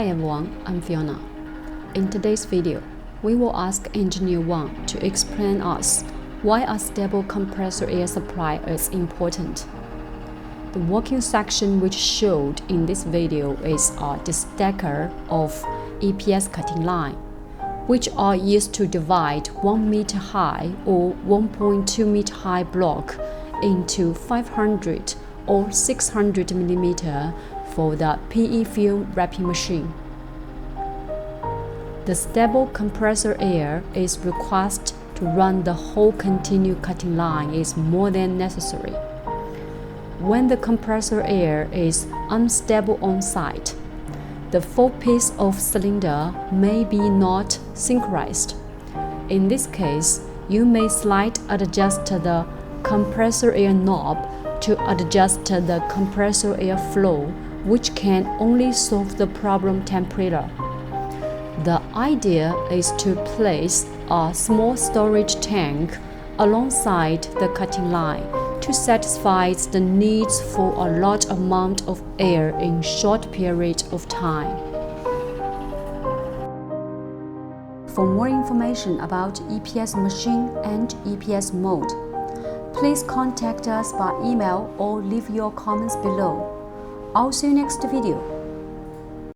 Hi everyone, I'm Fiona. In today's video, we will ask Engineer 1 to explain us why a stable compressor air supply is important. The working section which showed in this video is the stacker of EPS cutting line, which are used to divide 1 meter high or 1.2 meter high block into 500 or 600 mm for the PE film wrapping machine. The stable compressor air is required to run the whole continuous cutting line is more than necessary. When the compressor air is unstable on site, the full piece of cylinder may be not synchronized. In this case, you may slightly adjust the compressor air knob to adjust the compressor air flow, which can only solve the problem temporarily. The idea is to place a small storage tank alongside the cutting line to satisfy the needs for a large amount of air in short period of time. For more information about EPS machine and EPS mode, please contact us by email or leave your comments below. I'll see you next video.